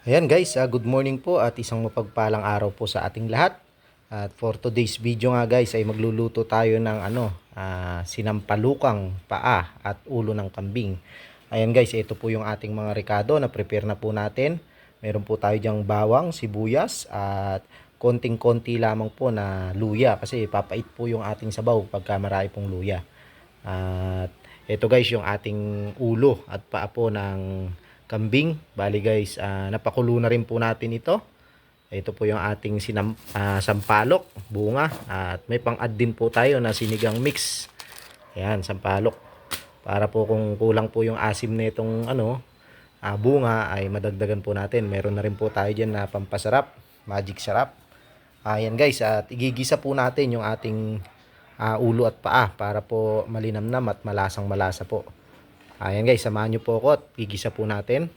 Ayan guys, good morning po at isang mapagpalang araw po sa ating lahat. At for today's video nga guys ay magluluto tayo ng sinampalukang paa at ulo ng kambing. Ayan guys, ito po yung ating mga rekado na prepare na po natin. Meron po tayo diyang bawang, sibuyas at konting-konti lamang po na luya kasi papait po yung ating sabaw pagka marami pong luya. At ito guys yung ating ulo at paa po ng kambing. Bali guys, napakulo na rin po natin ito. Ito po yung ating sampalok, bunga. At may pang-add din po tayo na sinigang mix. Ayan, sampalok. Para po kung kulang po yung asim nitong bunga ay madagdagan po natin. Meron na rin po tayo dyan na pampasarap, magic sarap. Ayan guys, at igigisa po natin yung ating ulo at paa para po malinamnam at malasang malasa po. Ayan guys, samahan nyo po ako at gigisa po natin.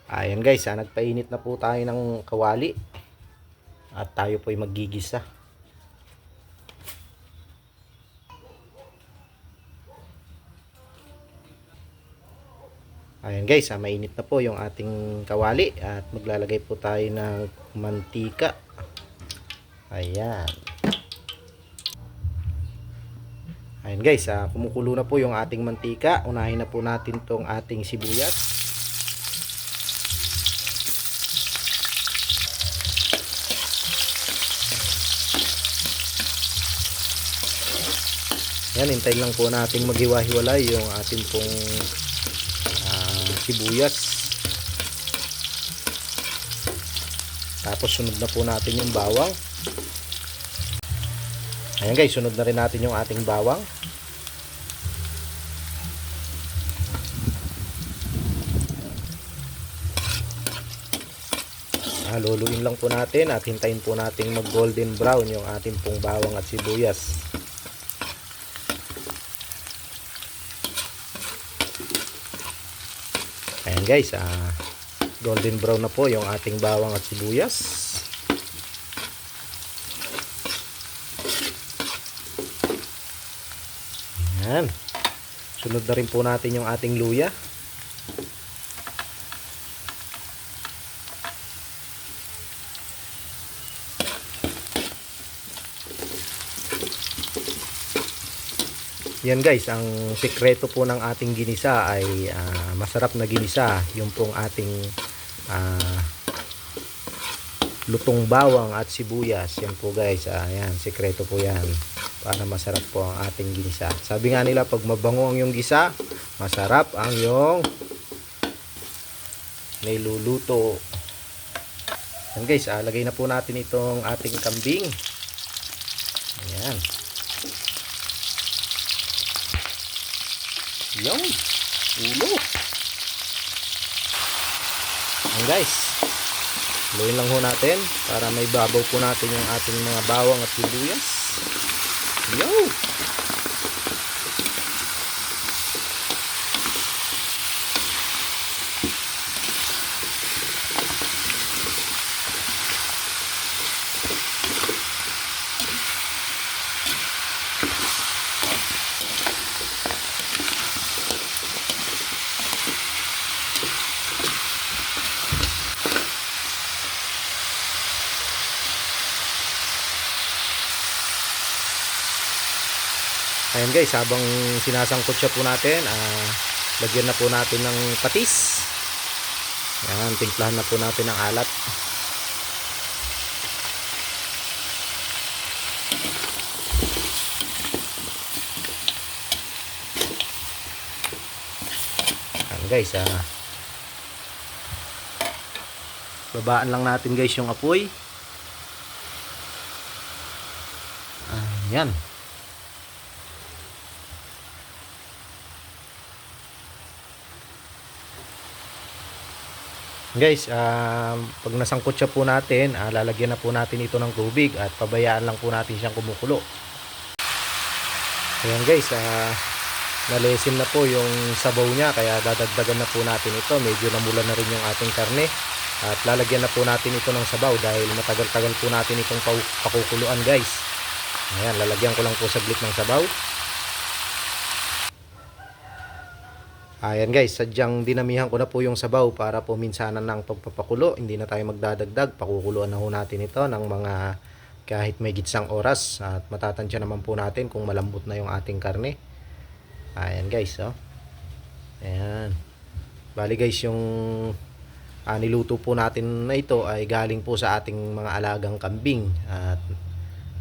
Ayan guys, nagpainit na po tayo ng kawali. At tayo po ay maggigisa. Ayan guys, mainit na po yung ating kawali. At maglalagay po tayo ng mantika. Ayan. Ayan guys, kumukulo na po yung ating mantika. Unahin na po natin tong ating sibuyas. Ayan, hintayin lang po natin maghiwa-hiwalay yung ating pong sibuyas. Tapos sunod na po natin yung bawang. Ayan guys, sunod na rin natin yung ating bawang. Luluin lang po natin at hintayin po natin mag golden brown yung ating pong bawang at sibuyas. Ayan guys, golden brown na po yung ating bawang at sibuyas. Ayan. Sunod na rin po natin yung ating luya. Yan guys, ang sikreto po ng ating ginisa ay masarap na ginisa. Yung pong ating lutong bawang at sibuyas. Yan po guys, yan, sikreto po yan. Para masarap po ang ating ginisa. Sabi nga nila, pag mabango ang yung gisa, masarap ang yung niluluto. Yan guys, lagay na po natin itong ating kambing. Ayan. Yung ulo. Ayan guys, luin lang ho natin para may babaw po natin yung ating mga bawang at sibuyas. Yung ayan guys, habang sinasangkot siya po natin, lagyan na po natin ng patis. Ayan, timplahan na po natin ng alat. Ayan guys, babaan lang natin guys yung apoy. Ayan. Guys, pag nasangkot siya po natin, lalagyan na po natin ito ng tubig at pabayaan lang po natin siyang kumukulo. Ayan guys, nalesin na po yung sabaw niya kaya dadagdagan na po natin ito. Medyo namulan na rin yung ating karne at lalagyan na po natin ito ng sabaw dahil matagal-tagal po natin itong pakukuluan guys. Ayan, lalagyan ko lang po saglit ng sabaw. Ayan guys, sadyang dinamihan ko na po yung sabaw para po minsanan ng pagpapakulo. Hindi na tayo magdadagdag. Pakukuluan na ho natin ito ng mga kahit may gitsang oras. At matatansya naman po natin kung malambot na yung ating karne. Ayan guys, oh. Ayan. Bali guys, yung niluto po natin na ito ay galing po sa ating mga alagang kambing. At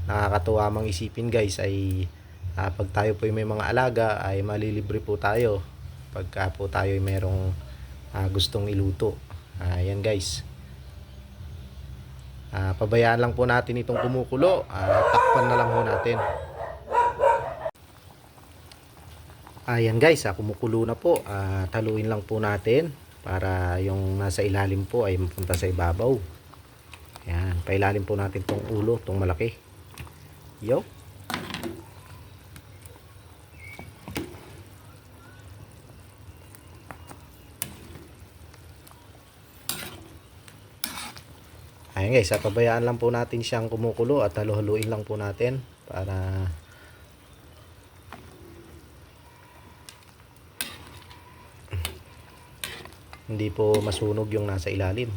nakakatuwa mang isipin guys ay pag tayo po may mga alaga ay malilibre po tayo pagka po tayo ay merong gustong iluto. Ayan guys, pabayaan lang po natin itong kumukulo. Takpan na lang po natin. Ayan guys, kumukulo na po. Taluin lang po natin para yung nasa ilalim po ay mapunta sa ibabaw. Ayan, pailalim po natin tong ulo, tong malaki. Yo. Ayan guys, pabayaan lang po natin siyang kumukulo at halu-haluin lang po natin para hindi po masunog yung nasa ilalim.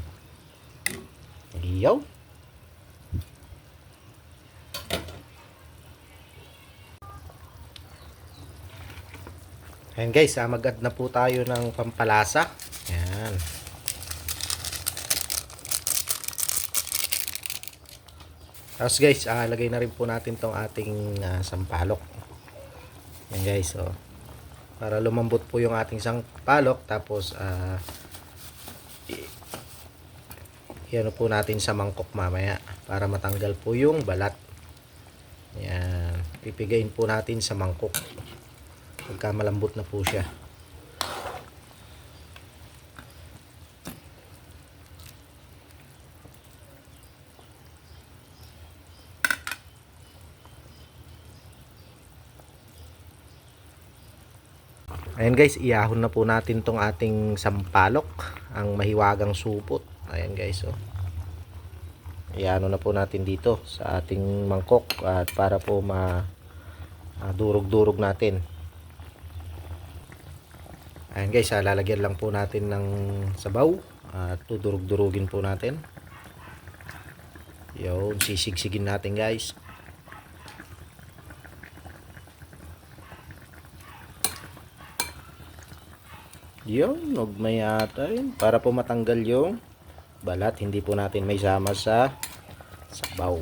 Iyaw. Ayan guys, mag-add na po tayo ng pampalasa. Ayan. Tapos guys, lagay na rin po natin tong ating sampalok. Ayan guys, oh. Para lumambot po yung ating sampalok. Tapos, yan po natin sa mangkok mamaya. Para matanggal po yung balat. Ayan. Pipigayin po natin sa mangkok. Pagka malambot na po siya. Ayan guys, iahon na po natin tong ating sampalok, ang mahiwagang supot. Ayan guys, oh. Iahon na po natin dito sa ating mangkok at para po durog-durog natin. Ayan guys, lalagyan lang po natin ng sabaw at tudurog-durugin po natin. Yun, sisigsigin natin guys. Yun, huwag may atay para po matanggal yung balat, hindi po natin may sama sa sabaw.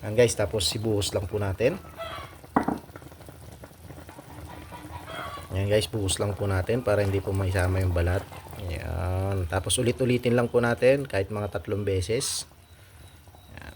Ayan guys, tapos sibuhos lang po natin. Ayan guys, buhos lang po natin para hindi po may sama yung balat. Ayan. Tapos ulit-ulitin lang po natin kahit mga 3 beses. Ayan.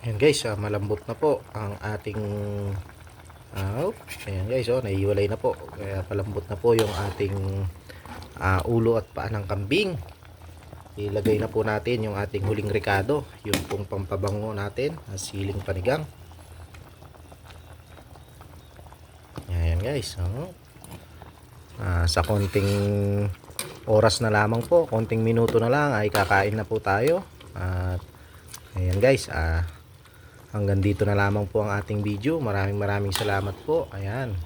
Ayan guys, malambot na po ang ating ayan guys, naiiwalay na po. Kaya palambot na po yung ating ulo at paa ng kambing. Ilagay na po natin yung ating huling rekado, yung pong pampabango natin, siling panigang. Ayan guys, sa konting oras na lamang po, konting minuto na lang ay kakain na po tayo. At ayan guys, hanggang dito na lamang po ang ating video. Maraming salamat po. Ayan.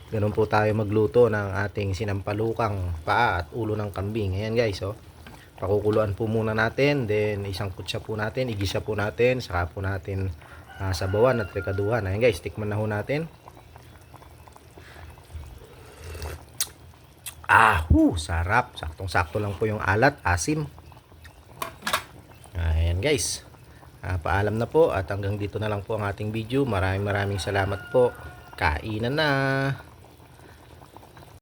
Ganun po tayo magluto ng ating sinampalukang paa at ulo ng kambing. Ayan guys, oh. Pakukuluan po muna natin. Then isang kutsa po natin. Igisa po natin. Saka po natin sabawan at rekaduhan. Ayan guys, tikman na ho natin. Sarap. Saktong-sakto lang po yung alat, asim. Ayan guys. Paalam na po at hanggang dito na lang po ang ating video. Maraming salamat po. Kainan na.